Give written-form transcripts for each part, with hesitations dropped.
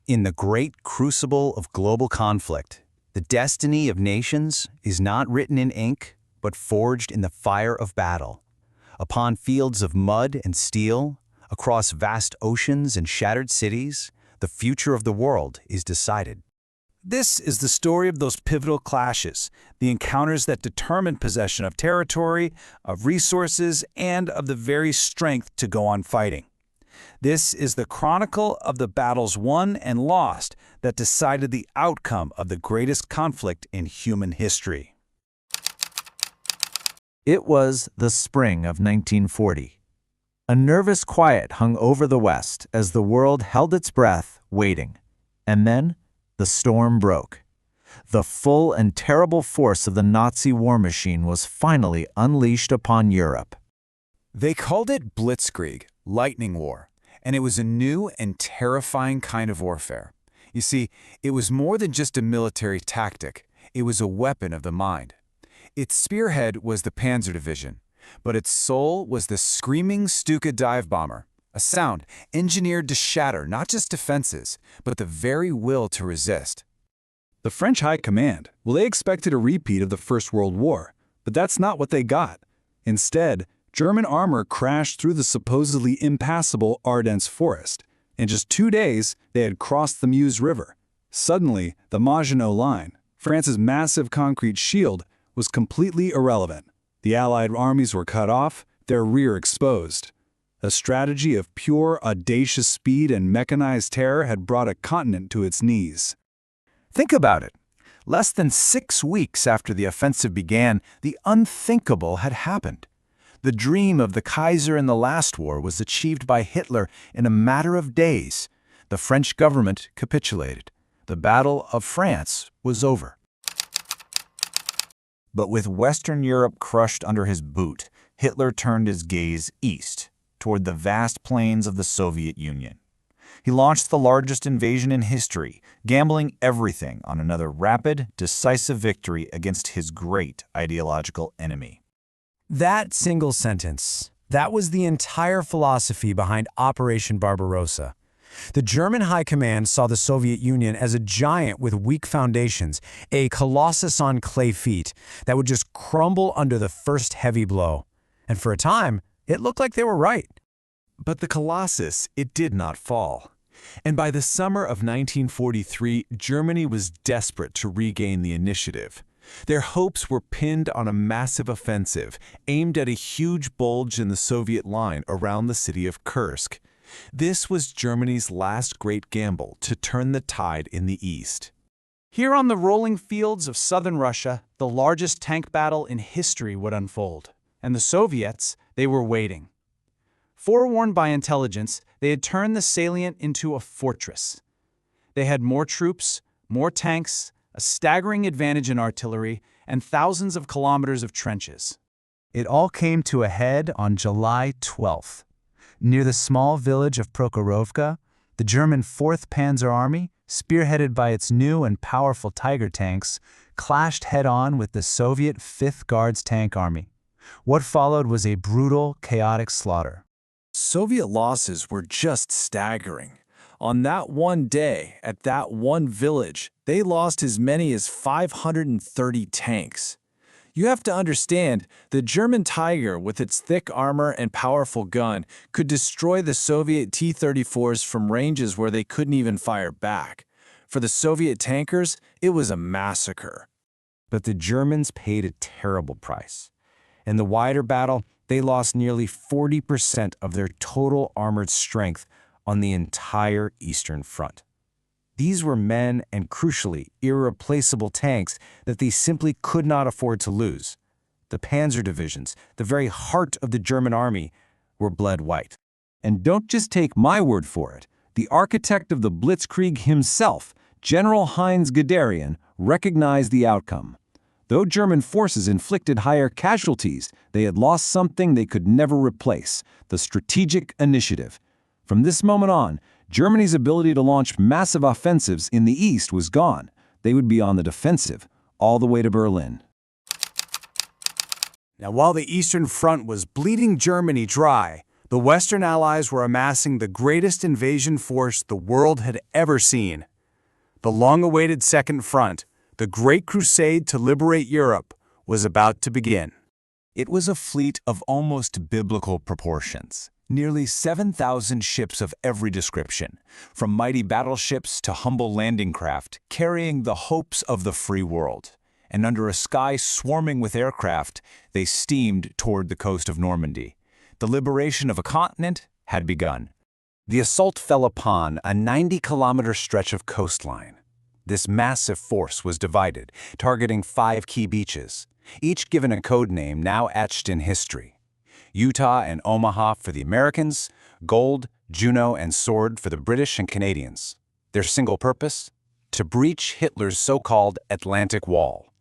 In the great crucible of global conflict, the destiny of nations is not written in ink, but forged in the fire of battle. Upon fields of mud and steel, across vast oceans and shattered cities, the future of the world is decided. This is the story of those pivotal clashes, the encounters that determined possession of territory, of resources, and of the very strength to go on fighting. This is the chronicle of the battles won and lost that decided the outcome of the greatest conflict in human history. It was the spring of 1940. A nervous quiet hung over the West as the world held its breath, waiting. And then, the storm broke. The full and terrible force of the Nazi war machine was finally unleashed upon Europe. They called it Blitzkrieg, lightning war, and it was a new and terrifying kind of warfare. You see, it was more than just a military tactic. It was a weapon of the mind. Its spearhead was the Panzer Division, but its soul was the screaming Stuka dive bomber, a sound engineered to shatter not just defenses, but the very will to resist. The French High Command, well, they expected a repeat of the First World War, but that's not what they got. Instead, German armor crashed through the supposedly impassable Ardennes forest. In just 2 days, they had crossed the Meuse River. Suddenly, the Maginot Line, France's massive concrete shield, was completely irrelevant. The Allied armies were cut off, their rear exposed. A strategy of pure, audacious speed and mechanized terror had brought a continent to its knees. Think about it. Less than 6 weeks after the offensive began, the unthinkable had happened. The dream of the Kaiser in the last war was achieved by Hitler in a matter of days. The French government capitulated. The Battle of France was over. But with Western Europe crushed under his boot, Hitler turned his gaze east, toward the vast plains of the Soviet Union. He launched the largest invasion in history, gambling everything on another rapid, decisive victory against his great ideological enemy. That single sentence, that was the entire philosophy behind Operation Barbarossa. The German High Command saw the Soviet Union as a giant with weak foundations, a colossus on clay feet that would just crumble under the first heavy blow. And for a time, it looked like they were right. But the Colossus, it did not fall. And by the summer of 1943, Germany was desperate to regain the initiative. Their hopes were pinned on a massive offensive aimed at a huge bulge in the Soviet line around the city of Kursk. This was Germany's last great gamble to turn the tide in the east. Here on the rolling fields of southern Russia, the largest tank battle in history would unfold. And the Soviets, they were waiting. Forewarned by intelligence, they had turned the salient into a fortress. They had more troops, more tanks, a staggering advantage in artillery, and thousands of kilometers of trenches. It all came to a head on July 12th. Near the small village of Prokhorovka, the German 4th Panzer Army, spearheaded by its new and powerful Tiger tanks, clashed head-on with the Soviet 5th Guards Tank Army. What followed was a brutal, chaotic slaughter. Soviet losses were just staggering. On that one day, at that one village, they lost as many as 530 tanks. You have to understand, the German Tiger, with its thick armor and powerful gun, could destroy the Soviet T-34s from ranges where they couldn't even fire back. For the Soviet tankers, it was a massacre. But the Germans paid a terrible price. In the wider battle, they lost nearly 40% of their total armored strength on the entire Eastern Front. These were men and, crucially, irreplaceable tanks that they simply could not afford to lose. The panzer divisions, the very heart of the German army, were bled white. And don't just take my word for it. The architect of the Blitzkrieg himself, General Heinz Guderian, recognized the outcome. Though German forces inflicted higher casualties, they had lost something they could never replace: the strategic initiative. From this moment on, Germany's ability to launch massive offensives in the east was gone. They would be on the defensive, all the way to Berlin. Now, while the Eastern Front was bleeding Germany dry, The Western Allies were amassing the greatest invasion force the world had ever seen. The long-awaited Second Front, the Great Crusade to liberate Europe, was about to begin. It was a fleet of almost biblical proportions. Nearly 7,000 ships of every description, from mighty battleships to humble landing craft, carrying the hopes of the free world. And under a sky swarming with aircraft, they steamed toward the coast of Normandy. The liberation of a continent had begun. The assault fell upon a 90-kilometer stretch of coastline. This massive force was divided, targeting 5 key beaches, each given a code name now etched in history. Utah and Omaha for the Americans, Gold, Juno, and Sword for the British and Canadians. Their single purpose? To breach Hitler's so-called Atlantic Wall.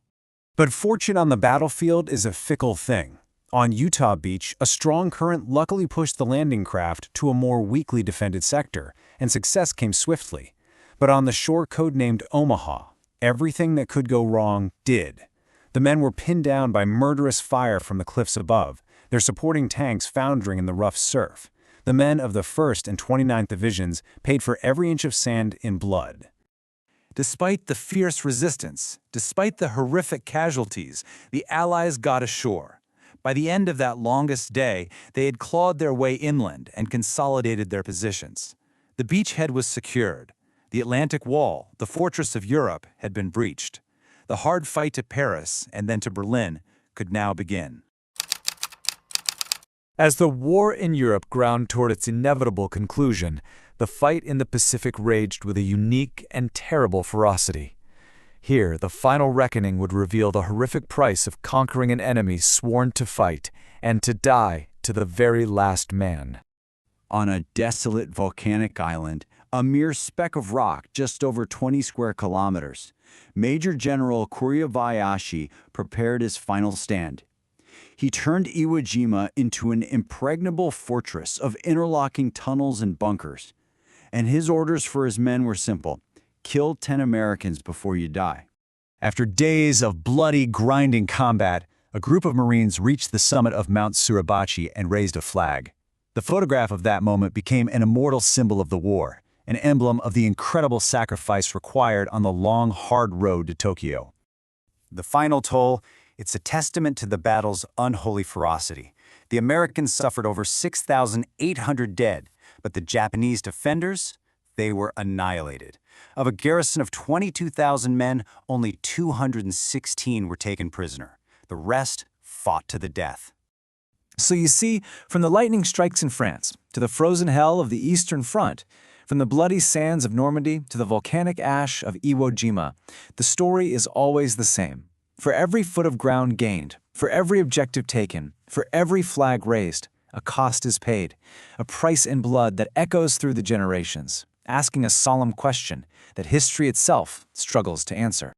But fortune on the battlefield is a fickle thing. On Utah Beach, a strong current luckily pushed the landing craft to a more weakly defended sector, and success came swiftly. But on the shore codenamed Omaha, everything that could go wrong did. The men were pinned down by murderous fire from the cliffs above, their supporting tanks foundering in the rough surf. The men of the 1st and 29th Divisions paid for every inch of sand in blood. Despite the fierce resistance, despite the horrific casualties, the Allies got ashore. By the end of that longest day, they had clawed their way inland and consolidated their positions. The beachhead was secured. The Atlantic Wall, the fortress of Europe, had been breached. The hard fight to Paris and then to Berlin could now begin. As the war in Europe ground toward its inevitable conclusion, the fight in the Pacific raged with a unique and terrible ferocity. Here, the final reckoning would reveal the horrific price of conquering an enemy sworn to fight and to die to the very last man. On a desolate volcanic island, a mere speck of rock just over 20 square kilometers, Major General Kuribayashi prepared his final stand. He turned Iwo Jima into an impregnable fortress of interlocking tunnels and bunkers. And his orders for his men were simple: kill 10 Americans before you die. After days of bloody, grinding combat, a group of Marines reached the summit of Mount Suribachi and raised a flag. The photograph of that moment became an immortal symbol of the war, an emblem of the incredible sacrifice required on the long, hard road to Tokyo. The final toll, it's a testament to the battle's unholy ferocity. The Americans suffered over 6,800 dead, but the Japanese defenders, they were annihilated. Of a garrison of 22,000 men, only 216 were taken prisoner. The rest fought to the death. So you see, from the lightning strikes in France to the frozen hell of the Eastern Front, from the bloody sands of Normandy to the volcanic ash of Iwo Jima, the story is always the same. For every foot of ground gained, for every objective taken, for every flag raised, a cost is paid, a price in blood that echoes through the generations, asking a solemn question that history itself struggles to answer.